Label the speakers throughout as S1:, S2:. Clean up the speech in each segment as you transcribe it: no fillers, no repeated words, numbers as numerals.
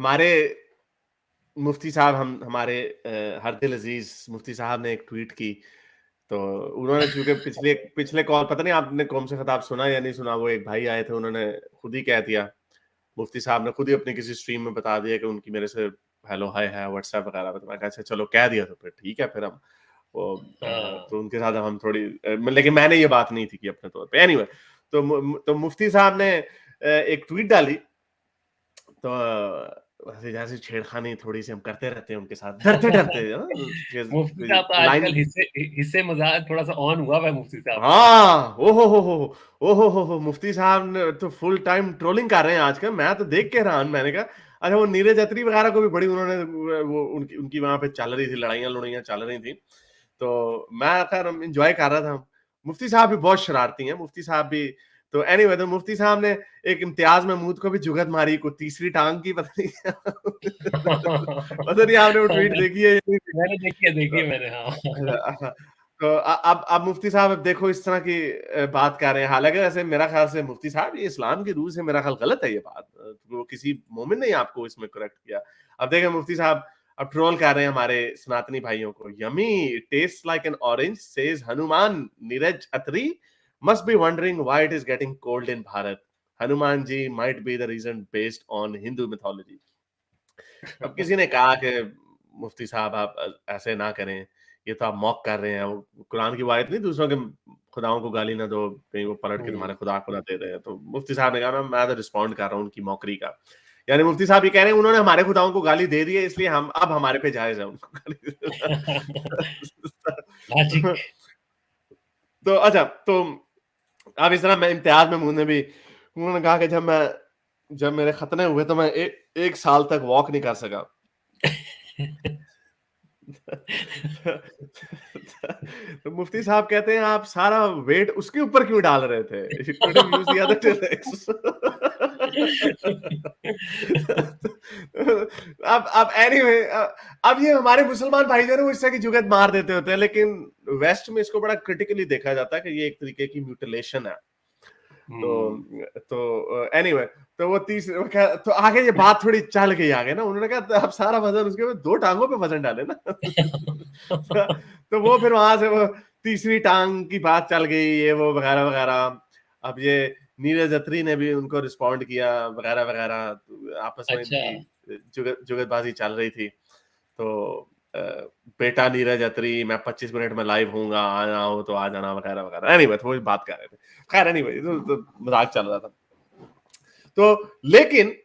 S1: हमारे मुफ्ती साहब हमारे हरदिल अजीज मुफ्ती साहब ने एक ट्वीट की, तो उन्होंने चूंकि पिछले पिछले कॉल, पता नहीं आपने कौन से खिताब सुना या नहीं सुना, वो एक भाई आए थे, उन्होंने खुद ही कह दिया, मुफ्ती साहब ने खुद ही अपनी किसी स्ट्रीम में बता दिया कि उनकी मेरे से हेलो हाय है व्हाट्सएप वगैरह पे। तो मैं कहा अच्छा चलो कह दिया तो फिर ठीक है, फिर हम वो
S2: हाँ
S1: तो उनके साथ हम थोड़ी लेकिन मैंने ये बात नहीं थी की अपने तौर पे। एनीवे, तो मुफ्ती साहब ने एक ट्वीट डाली, तो वैसे जैसे छेड़खानी थोड़ी सी हम करते रहते हैं उनके साथ, डरते डरते
S2: मुफ्ती साहब तो आजकल
S1: लाइन।
S2: हिस्से मजाक थोड़ा सा ऑन हुआ है मुफ्ती साहब का।
S1: हाँ, ओ हो, मुफ्ती साहब ने तो फुल टाइम ट्रोलिंग कर रहे हैं आजकल। मैं तो देख के हैरान, मैंने कहा अच्छा, वो नीरज अत्री वगैरह को भी बड़ी उन्होंने वो उनकी उनकी वहां पे चल रही थी, लड़ाइयाँ चल रही थी, तो मैं खैर एंजॉय कर रहा था। मुफ्ती साहब भी बहुत शरारती हैं, मुफ्ती साहब भी। तो एनीवे, तो मुफ्ती साहब ने एक इम्तियाज महमूद को भी जुगत मारी, को तीसरी टांग की, पता नहीं पता नहीं आपने वो ट्वीट देखी है या नहीं
S2: मैंने देखी
S1: देखी?
S2: है मैंने, हाँ।
S1: तो अब मुफ्ती साहब अब देखो इस तरह की बात कर रहे हैं। हालांकि वैसे मेरा ख्याल से मुफ्ती साहब ये इस्लाम की रूह से मेरा ख्याल गलत है ये बात, वो किसी मोमिन ने आपको इसमें करेक्ट किया। अब देखें मुफ्ती साहब अब ट्रोल कर रहे हैं हमारे सनातनी भाइयों को। Yummy taste like an orange says Hanuman Neeraj Atri must be wondering why it is getting cold in Bharat. Hanuman ji might be the reason based on Hindu mythology. अब किसी ने कहा कि मुफ्ती साहब आप ऐसे ना करें, ये तो आप मॉक कर रहे हैं, वो कुरान की आयत नहीं, दूसरों के खुदाओं को गाली ना दो, कहीं वो पलट के तुम्हारे खुदा को ना दे रहे हैं। तो मुफ्ती साहब ने कहा मैं तो रिस्पॉन्ड कर रहा हूँ उनकी मॉकरी का। यानी मुफ्ती साहब ये कह रहे हैं उन्होंने हमारे खुदाओं को गाली दे दी है, इसलिए हम अब हमारे पे जायज है उनको गाली देना।
S2: लॉजिक।
S1: तो अच्छा, तो अब इस तरह मैं इम्तियाज महमूद ने भी, उन्होंने कहा कि जब मेरे खतने हुए तो मैं एक साल तक वॉक नहीं कर सका। तो मुफ्ती साहब कहते हैं आप सारा वेट उसके ऊपर क्यों डाल रहे थे? You could have used the other two legs. अब एनीवे, अब ये हमारे मुसलमान भाई जो है वो इस तरह की जुगत मार देते होते हैं, लेकिन वेस्ट में इसको बड़ा क्रिटिकली देखा जाता है कि ये एक तरीके की म्यूटिलेशन है। तो एनीवे, तो तो आगे ये बात थोड़ी चल गई आगे ना, उन्होंने कहा अब सारा वजन उसके ऊपर, दो टांगों पे वजन डाले ना। तो वो फिर वहां से वो तीसरी टांग की बात चल गई, ये वो वगैरह वगैरह। अब ये नीरज अत्री ने भी उनको रिस्पॉन्ड किया वगैरह वगैरह, तो आपस में
S2: अच्छा।
S1: इनकी जुगतबाजी चल रही थी। तो बेटा नीरज अत्री, मैं 25 मिनट में लाइव हूँगा, आना हो तो आ जाना वगैरह वगैरह। एनीवे, तो वो बात कर रहे थे। खैर एनीवे, तो मजाक चल रहा था। तो लेकिन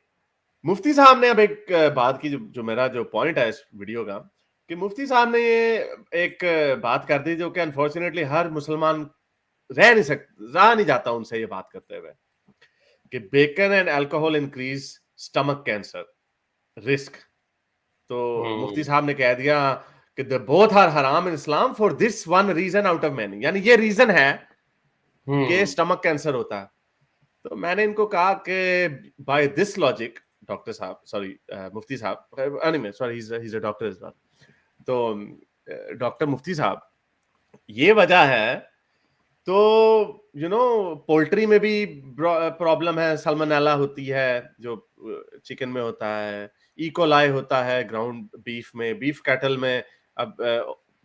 S1: मुफ्ती साहब ने अब एक बात की, जो मेरा जो पॉइंट है इस वीडियो का, कि मुफ्ती साहब ने ये एक बात कर दी जो कि अनफॉर्चुनेटली हर मुसलमान रह नहीं जाता उनसे ये बात करते हुए, कि bacon and alcohol increase stomach cancer risk. तो मुफ्ती साहब ने कह दिया कि द बोथ आर हराम in Islam for this one reason out of many, यानी ये रीजन है कि स्टमक कैंसर होता है। तो मैंने इनको कहा कि बाय दिस लॉजिक डॉक्टर साहब, सॉरी मुफ्ती साहब, anyway sorry, he is a doctor is well. तो डॉक्टर मुफ्ती साहब, ये वजह है, तो पोल्ट्री में भी प्रॉब्लम है, सल्मोनेला होती है जो चिकन में होता है, इकोलाई होता है ग्राउंड बीफ में, बीफ कैटल में अब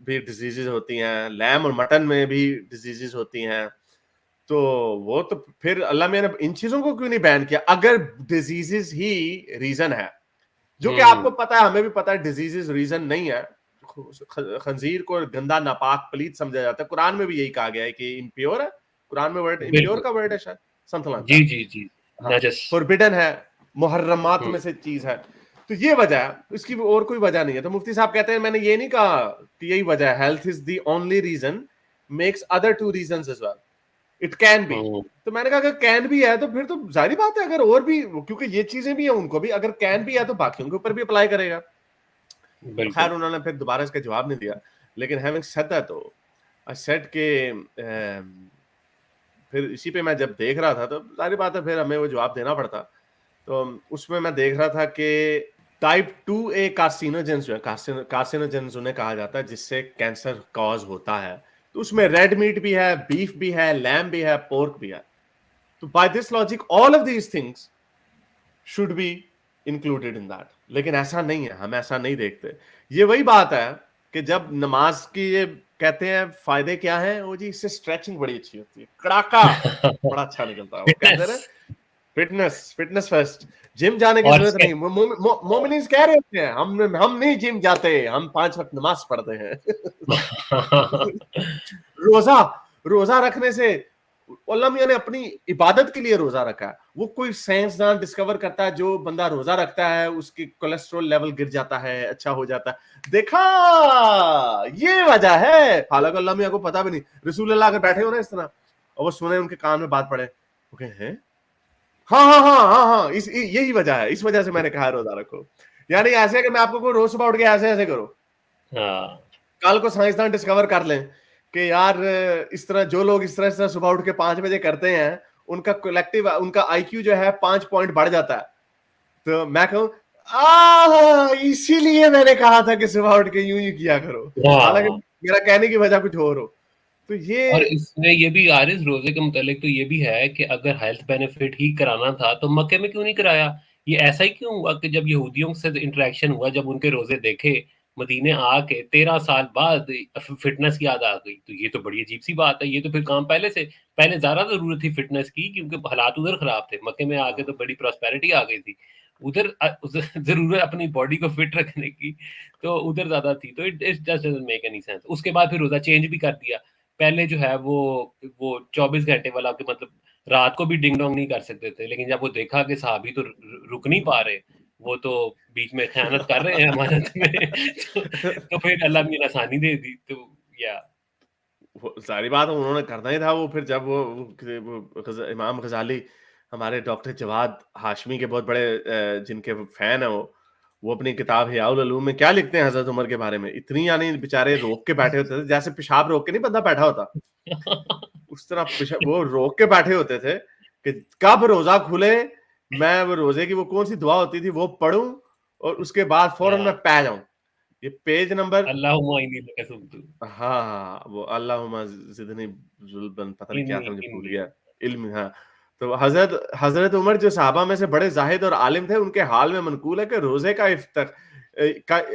S1: भी डिजीजेज होती हैं, लैम और मटन में भी डिजीजेज होती हैं। तो वो तो फिर अल्लाह मियां ने इन चीजों को क्यों नहीं बैन किया, अगर डिजीजेस ही रीजन है, जो कि आपको पता है, हमें भी पता है डिजीजेस रीजन नहीं है। खंजीर को गंदा, नापाक, पलीत समझा जाता है। कुरान में भी यही कहा गया है कि इम्प्योर है। कुरान में वर्ड इम्प्योर
S2: बिल्कुल।
S1: का वर्ड है शायद, समथिंग लाइक
S2: जी
S1: दैट।
S2: जी जी।
S1: हाँ,
S2: नजस।
S1: फॉरबिडन है, मुहर्रमात
S2: हम्म
S1: में से चीज है। तो ये वजह है, इसकी और कोई वजह नहीं है। तो मुफ्ती साहब कहते हैं मैंने ये नहीं कहा कि यही वजह है, health is the only reason, makes other two reasons as well, it can be.
S2: Hmm,
S1: तो मैंने कहा अगर कैन भी है तो फिर तो जाहिर बात है, अगर और भी, क्योंकि ये चीजें भी है उनको भी, अगर कैन भी है तो बाकियों के ऊपर भी अप्लाई करेगा। तो खैर
S2: बिल्कुल।
S1: उन्होंने फिर दोबारा इसका जवाब नहीं दिया। लेकिन हैविंग सेड दैट, तो आई सेड के फिर इसी पे मैं जब देख रहा था तो जाहिर बात है फिर हमें वो जवाब देना पड़ता। तो उसमें मैं देख रहा था कि टाइप 2A कार्सिनोजेंस जो है, कार्सिनोजेंस उन्हें कहा जाता है जिससे कैंसर कॉज होता है। तो उसमें रेड मीट भी है, बीफ भी है, लैम भी है, पोर्क भी है। तो by this logic all of these things should be included in that, लेकिन ऐसा नहीं है, हम ऐसा नहीं देखते। ये वही बात है कि जब नमाज की ये कहते हैं फायदे क्या है, वो जी इससे स्ट्रेचिंग बड़ी अच्छी होती है, कड़ाका बड़ा अच्छा निकलता है, वो कहते हैं ना
S2: fitness
S1: fitness, fitness first, gym जाने की
S2: और
S1: जरूरत नहीं। मोमिनीज कह रहे होते हैं हम नहीं जिम जाते, हम 5 वक्त नमाज पढ़ते हैं। रोजा रोजा रखने से अल्लाह मियां ने अपनी इबादत के लिए रोजा रखा है। वो कोई साइंसदान डिस्कवर करता है जो बंदा रोजा रखता है उसकी कोलेस्ट्रॉल लेवल गिर जाता है, अच्छा हो जाता है, देखा ये वजह है। हालांकि अल्लाह मियां को पता भी नहीं, रसूल अल्लाह अगर बैठे हो ना इस तरह और वो सुने उनके कान में बात पड़े, वो कहे हैं हाँ हाँ हाँ हाँ हाँ, यही वजह है, इस वजह से मैंने कहा रोजा रखो। यानी ऐसे कि मैं आपको कोई रोज सुबह उठ के ऐसे ऐसे करो,
S2: हाँ
S1: कल को साइंसदान डिस्कवर कर लें कि यार इस तरह जो लोग इस तरह सुबह उठ के 5 बजे करते हैं उनका कलेक्टिव उनका आईक्यू जो है 5 पॉइंट बढ़ जाता है। तो मैं कहूँ इसीलिए मैंने कहा था कि सुबह उठ के यूं ही किया करो, हालांकि
S2: हाँ।
S1: मेरा कहने की वजह कुछ और हो। तो ये
S2: और इसमें ये भी आरिस रोजे के मुतालिक तो ये भी है कि अगर हेल्थ बेनिफिट ही कराना था तो मक्के में क्यों नहीं कराया? ये ऐसा ही क्यों हुआ कि जब यहूदियों से इंटरेक्शन हुआ, जब उनके रोजे देखे मदीने आके 13 साल बाद फिटनेस की याद आ गई, तो ये तो बड़ी अजीब सी बात है। ये तो फिर काम पहले ज्यादा जरूरत थी फिटनेस की, क्योंकि हालात उधर खराब थे। मक्के में आके तो बड़ी प्रॉस्पेरिटी आ गई थी, उधर जरूरत अपनी बॉडी को फिट रखने की तो उधर ज्यादा थी। तो it just doesn't make any sense. उसके बाद फिर रोजा चेंज भी कर दिया। पहले जो है वो 24 घंटे वाला, के मतलब रात को भी डिंग डोंग नहीं कर सकते थे, लेकिन जब वो देखा कि साहबी तो रुक नहीं पा रहे, वो तो बीच में खयानत कर रहे हैं अमानत में तो फिर अल्लाह ने आसानी दे दी। तो या
S1: सारी बात उन्होंने करना ही था। वो फिर जब वो इमाम गजाली हमारे डॉक्टर जवाद हाशमी के बहुत बड़े जिनके फैन है वो अपनी किताब हियाउल उलूम में क्या लिखते हैं हजरत उमर के बारे में, इतनी यानी बेचारे रोक के बैठे होते थे, जैसे पेशाब रोक के नहीं बंदा बैठा होता, उस तरह वो रोक के बैठे होते थे कि कब रोजा खुले, मैं वो रोजे की वो कौन सी दुआ होती थी वो पढ़ूं और उसके बाद फौरन मैं पै जाऊं। ये पेज नंबर
S2: अल्लाहुम्मा इन्नी लका सुमतु
S1: हाँ, वो अल्लाहुम्मा ज़िदनी ज़ुल्बन पता नहीं क्या
S2: इन्नी
S1: था मुझे भूल
S2: इन्नी
S1: गया। इल्म हाँ, तो हज़रत उमर जो सहाबा में से बड़े ज़ाहिद और आलिम थे, उनके हाल में मनक़ूल है कि रोज़े का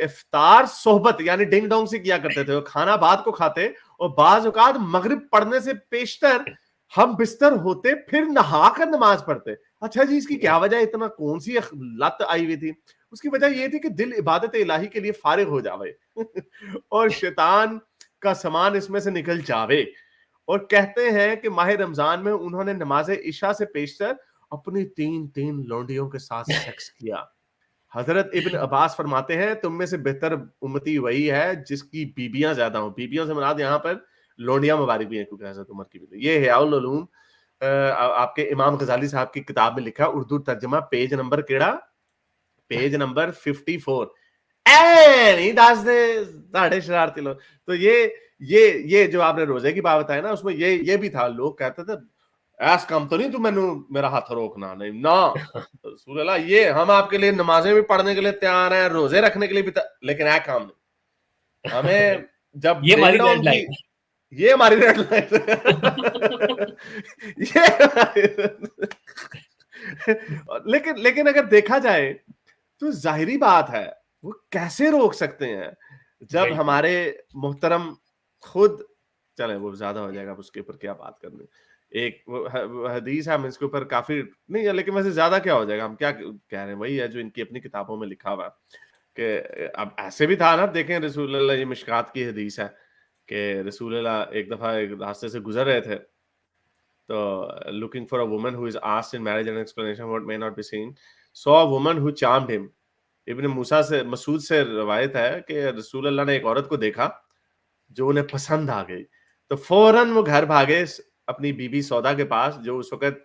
S1: इफ्तार सोहबत यानी डिंग-डोंग से किया करते थे। वो खाना बाद को खाते और बाज़ औक़ात मग़रिब पढ़ने से पेशतर हम बिस्तर होते फिर नहा कर नमाज़ पढ़ते। अच्छा जी, इसकी क्या वजह, इतना कौन-सी लत आई हुई थी? उसकी वजह ये थी कि दिल इबादत इलाही के लिए फ़ारिग़ हो जावे और शैतान का सामान इसमें से निकल जावे। और कहते हैं कि माह रमजान में उन्होंने नमाज इशा से पेशतर अपनी 3-3 लौंडियों के साथ सेक्स किया। हजरत इब्न अब्बास फरमाते हैं तुम में से बेहतर उम्मती वही है जिसकी बीबियां ज्यादा हों। बीबियों से मुराद यहाँ पर लौंडियां मुबारक भी हैं, क्योंकि हजरत उमर की भी। ये हियाउल उलूम आपके इमाम गजाली साहब की किताब में लिखा, उर्दू तर्जमा, पेज नंबर केड़ा, पेज नंबर 54। नहीं दस दे साढ़े शरारती लोग। तो ये जो आपने रोजे की बात बताई ना, उसमें ये भी था। लोग कहते थे ऐस काम तो नहीं तू मैनू मेरा हाथ रोकना, नहीं ना रसूल अल्लाह, ये हम आपके लिए नमाजें भी पढ़ने के लिए तैयार हैं, रोजे रखने के लिए भी लेकिन ऐ काम नहीं। हमें जब
S2: ये
S1: डिंग
S2: हमारी रेड
S1: डोंग की,
S2: लाइन
S1: ये हमारी रेड लाइन लेकिन लेकिन अगर देखा जाए तो जाहिरी बात है वो कैसे रोक सकते हैं जब
S2: बिल्कुल।
S1: हमारे मोहतरम खुद, चले वो ज्यादा हो जाएगा, उसके ऊपर क्या बात करनी। एक वो हदीस है, हम इसके ऊपर काफी नहीं है, लेकिन वैसे ज्यादा क्या हो जाएगा, हम क्या कह रहे हैं वही है जो इनकी अपनी किताबों में लिखा हुआ है कि अब ऐसे भी था ना। देखें रसूलुल्लाह, ये मिशकात की हदीस है कि रसूलुल्लाह एक दफा एक रास्ते से गुजर रहे थे, तो looking for a woman who is asked in marriage and explanation what may not be seen, saw a woman who charmed him. इब्न मूसा से मसूद से रवायत है कि रसूल अल्लाह ने एक औरत को देखा जो उन्हें पसंद आ गई, तो फौरन वो घर भागे अपनी बीबी सौदा के पास, जो उस वक्त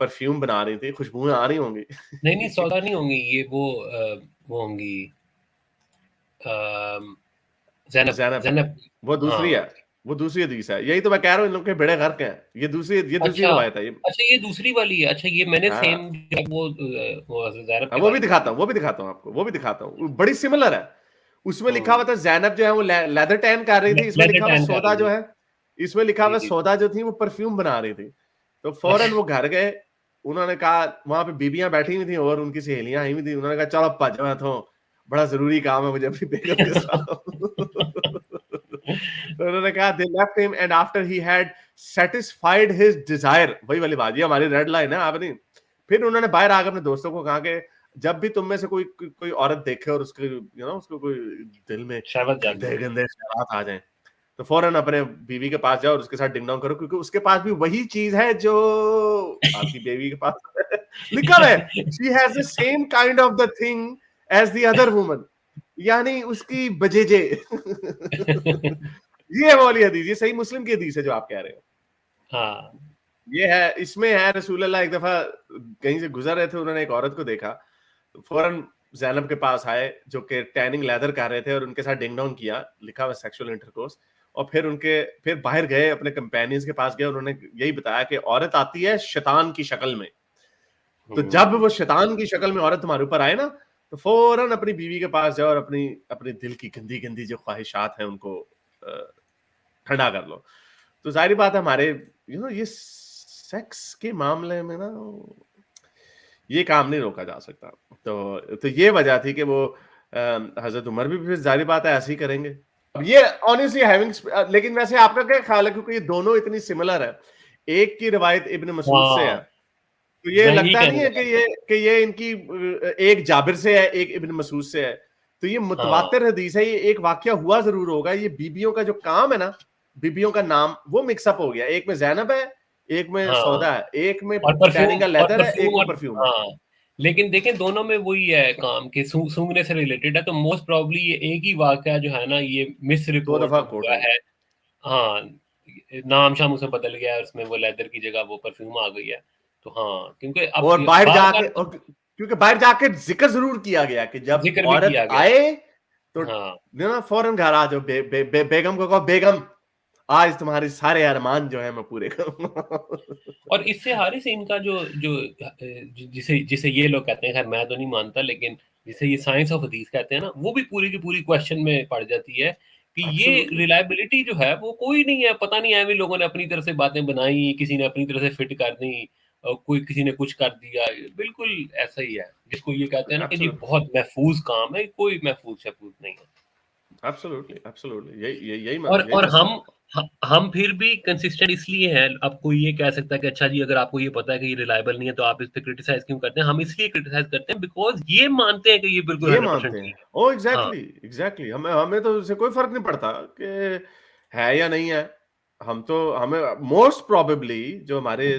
S1: परफ्यूम बना रही थी, खुशबुएं आ रही होंगी।
S2: नहीं सौदा नहीं होंगी ये, वो होंगी जैनब
S1: ज़ैनब,
S2: जैनब।
S1: वो दूसरी है,
S2: हाँ
S1: वो दूसरी हदीस है। यही तो मैं कह रहा हूँ, इन लोग के बेड़े गर्क हैं। ये दूसरी
S2: अच्छा
S1: रवायत है ये।
S2: अच्छा, ये दूसरी वाली है। अच्छा, ये मैंने
S1: हाँ
S2: सेम वो जैनब
S1: हाँ,
S2: के
S1: वो भी
S2: बारे में
S1: दिखाता
S2: सुनी।
S1: हूँ, वो भी दिखाता हूँ आपको, वो भी दिखाता हूँ, बड़ी सिमिलर है। उसमें लिखा हुआ
S2: हम्म।
S1: था जैनब जो है वो लेदर टैन कर रही थी, इसमें
S2: लेदर
S1: लिखा हुआ
S2: टैन कर
S1: सौदा
S2: रही
S1: जो
S2: थी।
S1: है, इसमें लिखा
S2: जी
S1: हुआ
S2: जी।
S1: सौदा जो थी वो परफ्यूम बना रही थी। तो फौरन
S2: अच्छा
S1: वो घर गए, उन्होंने कहा, वहां पे बीबियां बैठी हुई थी और उनकी सहेलियां आई हुई थी, उन्होंने कहा चलो भज, मैं तो बड़ा जरूरी काम है मुझे अपनी बेगम के साथ। तो उन्होंने कहा they left him and after he had satisfied his Dzire, वही वाली बात, ये हमारी रेड लाइन है आपने। फिर उन्होंने बाहर आकर अपने दोस्तों को कहा कि जब भी तुम में से कोई औरत देखे और उसके उसको कोई दिल में
S2: शहवत जाग
S1: गंदे
S2: जाए।
S1: गंदे ख्यालात आ जाएं, तो फौरन अपने बीवी के पास जाओ और उसके साथ डिंग डोंग करो, क्योंकि उसके पास भी वही चीज है जो आपकी बीवी के पास है। लिखा है she has the same kind of the thing as the other woman, यानी उसकी बजेजे। ये है वो वाली हदीस, ये सही मुस्लिम की हदीस है जो आप कह रहे हो।
S2: हाँ,
S1: ये है, इसमें है रसूलुल्लाह एक दफा कहीं से गुजर रहे थे, उन्होंने एक औरत को देखा, फौरन ज़ैनब के पास आए जो कि टैनिंग लेदर कर रहे थे और उनके साथ डिंग डोंग किया, लिखा हुआ सेक्सुअल इंटरकोर्स, और फिर बाहर गए अपने कंपेनियंस के पास गए, उन्होंने यही बताया कि औरत आती है शैतान की शक्ल में, तो जब वो शैतान की शक्ल में औरत तुम्हारे ऊपर आए ना, तो फौरन अपनी बीवी के पास जाओ और अपने दिल की गंदी गंदी जो ख्वाहिशात हैं उनको ठंडा कर लो। तो जाहिर बात है हमारे ये सेक्स के मामले में ना ये काम नहीं रोका जा सकता। तो ये वजह थी कि वो हजरत उमर भी फिर जाहिर बात है ऐसे ही करेंगे। अब ये ऑनेस्टली हैविंग, लेकिन वैसे आपका क्या ख्याल है, क्योंकि ये दोनों इतनी सिमिलर है, एक की रिवायत इब्न मसूद से है,
S2: हाँ,
S1: तो ये
S2: मैं यही
S1: लगता नहीं
S2: कहने
S1: है
S2: लगा
S1: कि
S2: था।
S1: ये इनकी एक जाबिर से है, एक इब्न मसूद से है, तो ये
S2: हाँ,
S1: मुतवातिर हदीस है, ये एक वाकया हुआ जरूर होगा, ये बीबियों का जो काम है ना, बीबियों का नाम वो मिक्सअप हो गया, एक में जैनब है, एक में
S2: हाँ,
S1: सौदा है, एक में
S2: और
S1: टैनिंग का लेदर है, एक में
S2: परफ्यूम,
S1: परफ्यूम है।
S2: हाँ, लेकिन देखें दोनों में वही है काम कि सूंघने से रिलेटेड है, तो मोस्ट प्रॉब्ली ये एक ही वाकया जो है ना, ये मिस
S1: दो
S2: रिपोर्ट
S1: दफा कोट
S2: हुआ
S1: हो गया।
S2: है। हाँ, नाम शाम उसमें बदल गया है, उसमें वो लेदर की जगह वो परफ्यूम आ गई है। तो हाँ, क्योंकि अब
S1: और बाहर
S2: बार बार
S1: जाके, और क्योंकि बाहर जाके जिक्र जरूर किया गया कि जब
S2: जिक्र भी
S1: औरत
S2: किया गया।
S1: आए तो
S2: हाँ,
S1: फौरन घर आ जाओ, बेगम को कहो बेगम आज तुम्हारे सारे अरमान जो है मैं पूरे करूंगा।
S2: और इससे हारिस इनका जो जो जिसे जिसे ये लोग कहते हैं, खैर मैं तो नहीं मानता, लेकिन जिसे ये साइंस ऑफ हदीस कहते हैं ना, वो भी पूरी की पूरी क्वेश्चन में पड़ जाती है कि ये
S1: एब्सोल्युटली।
S2: रिलायबिलिटी जो है वो कोई नहीं है। पता नहीं है भी लोगों ने अपनी तरफ से बातें बनाई, किसी ने अपनी तरफ से फिट कर दी, और कोई किसी ने कुछ कर दिया, बिल्कुल ऐसा ही है। जिसको ये कहते हैं ना कि जी
S1: एब्सोल्युटली।
S2: बहुत महफूज काम है, कोई महफूज शहफूज नहीं है।
S1: एब्सोल्युटली। एब्सोल्युटली। यही
S2: और
S1: मसला है।
S2: हम फिर भी कंसिस्टेंट इसलिए हैं। अब कोई ये कह सकता है कि अच्छा जी अगर आपको ये पता है कि ये रिलायबल नहीं है तो आप इस पे क्रिटिसाइज क्यों करते हैं? हम इसलिए क्रिटिसाइज करते हैं बिकॉज ये मानते हैं कि ये बिल्कुल
S1: ये
S2: 100%
S1: मानते हैं,
S2: ठीक है।
S1: ओ
S2: हाँ,
S1: एग्जैक्टली एग्जैक्टली, हमें हमें तो उससे कोई फर्क नहीं पड़ता कि है या नहीं है। हमें मोस्ट प्रोबेबली जो हमारे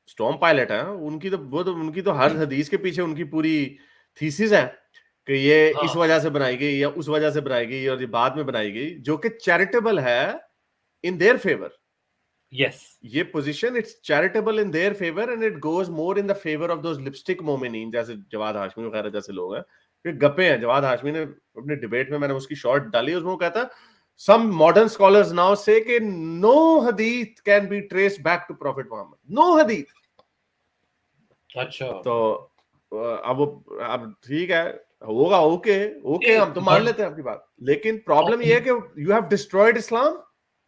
S1: स्टॉर्म पायलट है, उनकी तो हर हदीस के पीछे उनकी पूरी थीसिस है कि ये इस
S2: हाँ,
S1: वजह से बनाई गई या उस वजह से बनाई गई और ये बाद में बनाई गई, जो कि चैरिटेबल है इन देयर फेवर।
S2: यस,
S1: ये position it's charitable in their favour and it goes more in the favour of those लिपस्टिक मोमिनीन, जैसे जवाद हाशमी वगैरह जैसे लोग हैं। ये गप्पे हैं। जवाद हाशमी ने अपने डिबेट में, मैंने उसकी शॉर्ट डाली, उसमें वो कहता है some modern scholars now say कि no hadith can be traced back to prophet Muhammad, no hadith।
S2: अच्छा।
S1: तो अब ठीक है, होगा, ओके ओके, हम तो मान
S2: बट
S1: लेते हैं आपकी बात, लेकिन प्रॉब्लम ये है कि यू हैव डिस्ट्रॉयड इस्लाम,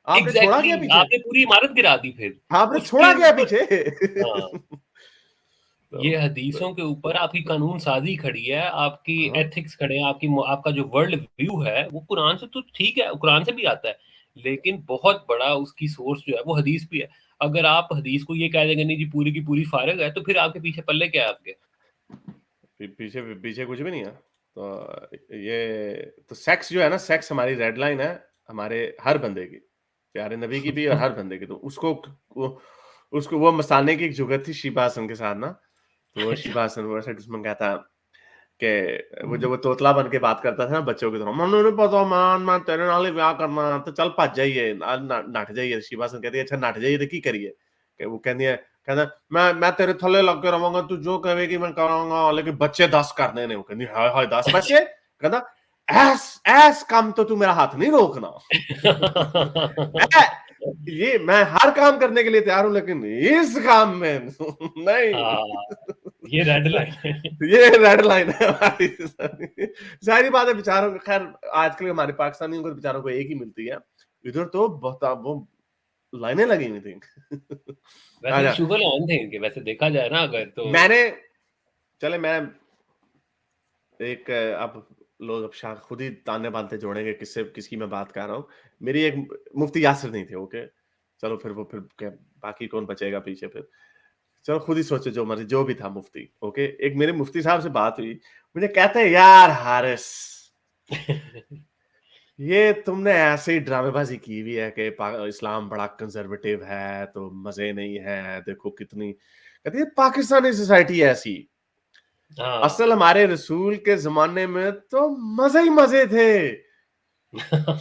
S1: आपने छोड़ा
S2: एग्जैक्टली
S1: क्या पीछे,
S2: आपने पूरी इमारत गिरा दी फिर
S1: आपने
S2: उसके
S1: छोड़ा क्या
S2: ऊपर।
S1: पीछे।
S2: हाँ, ये
S1: तो,
S2: हदीसों के ऊपर आपकी कानून साजी खड़ी है, आपकी
S1: हाँ,
S2: एथिक्स खड़े हैं, आपका जो वर्ल्ड व्यू है वो कुरान से तो ठीक है, कुरान से भी आता है, लेकिन बहुत बड़ा उसकी सोर्स जो है वो हदीस भी है। अगर आप हदीस को ये कह देंगे नहीं जी पूरी की पूरी फारिग है, तो फिर आपके पीछे पल्ले क्या है आपके?
S1: पीछे पीछे कुछ भी नहीं है। तो ये तो सेक्स जो है ना, सेक्स हमारी रेड लाइन है, हमारे हर बंदे की, प्यारे नबी की भी और हर बंदे की। तो उसको वो मसाने की एक जुगत थी शीबा हसन के साथ ना, तो वो शीबा हसन वो ऐसे दुश्मन कहता कि वो जब वो तोतला बन के बात करता था ना बच्चों की तरह, मैंने नहीं पता मान मैं तेरे नाल ही ब्याह करना, तो चल भज जाइए, नट जाइए। शीबा हसन कहती है अच्छा नट जाइए तो की करिए, कि वो कहती है, कहता मैं तेरे थल्ले लग के रहूंगा, तू जो कहेगी मैं करांगा, लेकिन बच्चे 10 करने ने। वो कहती हाय हाय 10 बच्चे, कहता ऐस ऐस काम तो तू मेरा हाथ नहीं रोकना। ये मैं हर काम करने के लिए तैयार हूं, लेकिन इस काम में नहीं।
S2: हाँ, ये रेड लाइन है।
S1: ये रेड लाइन है हमारी। सारी बातें बेचारों को, खैर आजकल हमारे पाकिस्तानियों को बेचारों को एक ही मिलती है, इधर तो बहुत वो लाइनें लगी हुई थी।
S2: वैसे
S1: अच्छा,
S2: शुगर ऑन थे इनके, वैसे देखा जाए ना अगर तो।
S1: मैं एक अब लोग अब शायद खुद ही ताने बानते जोड़ेंगे किससे किसकी मैं बात कर रहा हूँ। मेरी एक मुफ्ती यासिर नहीं थे, ओके? चलो फिर क्या, बाकी कौन बचेगा पीछे फिर? चलो खुद ही सोचो जो मर्ज़ी, जो भी था मुफ्ती, ओके? एक मेरे मुफ्ती साहब से बात हुई, मुझे कहते हैं, "यार हारिस, ये तुमने ऐसे ही ड्रामेबाज़ी की हुई है कि पा इस्लाम बड़ा कंज़र्वेटिव है, तो मज़े नहीं है, देखो कितनी।" कहती है, "पाकिस्तानी सोसाइटी है ऐसी।
S2: हाँ।
S1: असल हमारे रसूल के ज़माने में तो मज़े ही मज़े थे।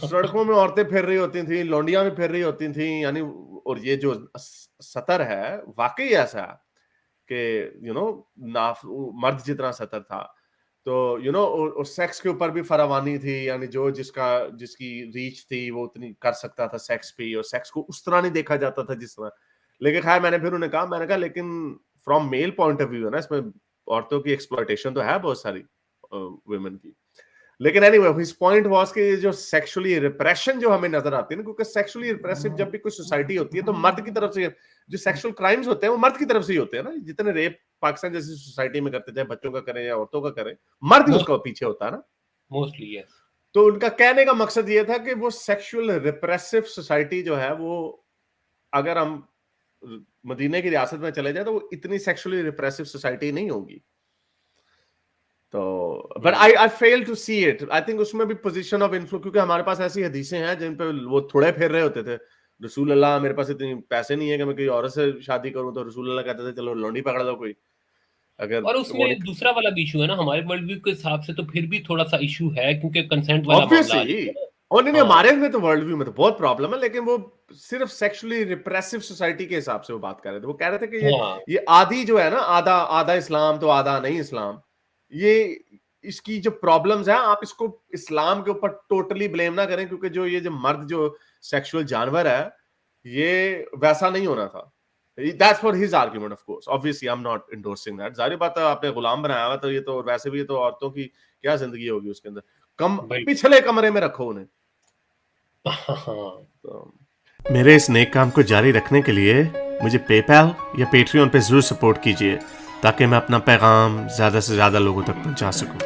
S1: सड़कों में औरतें फिर रही होती थीं, लौंडियाँ भी फिर रही होती थीं, यानी और ये जो सतर है, वाक़ई ऐसा है कि नाफ मर्द जितना सतर था। तो और सेक्स के ऊपर भी फरावानी थी, यानी जो जिसकी रीच थी, वो उतनी कर सकता था सेक्स भी, और सेक्स को उस तरह नहीं देखा जाता था जिस तरह। लेकिन खैर मैंने कहा लेकिन from male point of view है ना, इसमें औरतों की एक्सप्लॉइटेशन तो है बहुत सारी वुमेन की। लेकिन एनीवे हिज पॉइंट वाज कि जो सेक्सुअली रिप्रेशन जो हमें नजर आती है ना, क्योंकि सेक्सुअली रिप्रेसिव जब भी कोई सोसाइटी होती है तो मर्द की तरफ से, जो सेक्सुअल क्राइम्स होते हैं वो मर्द की तरफ से ही होते हैं ना। जितने रेप पाकिस्तान जैसी सोसाइटी में करते, चाहे बच्चों का करें या औरतों का करें, मर्द ही उसका पीछे होता है ना।
S2: Mostly yes.
S1: तो उनका कहने का मकसद ये था कि वो सेक्सुअल रिप्रेसिव सोसाइटी जो है वो, अगर हम मदीने की रियासत में चले जाए तो वो इतनी सेक्सुअली रिप्रेसिव सोसाइटी नहीं होगी। तो but I fail to see it. I think उसमें भी पोजीशन ऑफ इन्फ्लुएंस, क्योंकि हमारे पास ऐसी हदीसें हैं जिन पे वो थोड़े फिर रहे होते थे। रसूल अल्लाह, मेरे पास इतने पैसे नहीं है कि मैं कोई औरत से शादी करूं, तो रसूल अल्लाह कहते थे चलो लौंडी पकड़ लो कोई, अगर
S2: और
S1: वो
S2: उसमें
S1: नहीं।
S2: दूसरा वाला भी इशू है ना, हमारे वर्ल्ड व्यू के हिसाब से तो फिर भी थोड़ा सा इशू है, क्योंकि कंसेंट वाला मामला आ
S1: ऑब्वियसली,
S2: जाता है
S1: और नहीं
S2: ना।
S1: नहीं,
S2: हाँ
S1: हमारे में तो वर्ल्ड व्यू में तो बहुत प्रॉब्लम है, लेकिन वो सिर्फ सेक्सुअली रिप्रेसिव सोसाइटी के हिसाब से वो बात कर रहे थे। वो कह रहे थे कि
S2: हाँ।
S1: ये आधी जो है ना, आधा आधा इस्लाम तो आधा नहीं इस्लाम, ये इसकी जो प्रॉब्लम्स है, आप इसको इस्लाम के ऊपर टोटली ब्लेम ना करें, क्योंकि जो मर्द जो सेक्सुअल जानवर है, ये वैसा नहीं होना था। That's for his argument, of course obviously I am not endorsing that. जाहिर बात है, आपने गुलाम बनाया हुआ, तो ये तो वैसे भी, ये तो औरतों की क्या जिंदगी होगी उसके अंदर। कम
S2: बिल्कुल।
S1: पिछले कमरे में रखो उन्हें।
S2: हाँ।
S1: तो मेरे इस नेक काम को जारी रखने के लिए मुझे पेपैल या पेट्रियन पे जरूर सपोर्ट कीजिए, ताकि मैं अपना पैगाम ज्यादा से ज्यादा लोगों तक पहुंचा सकूं।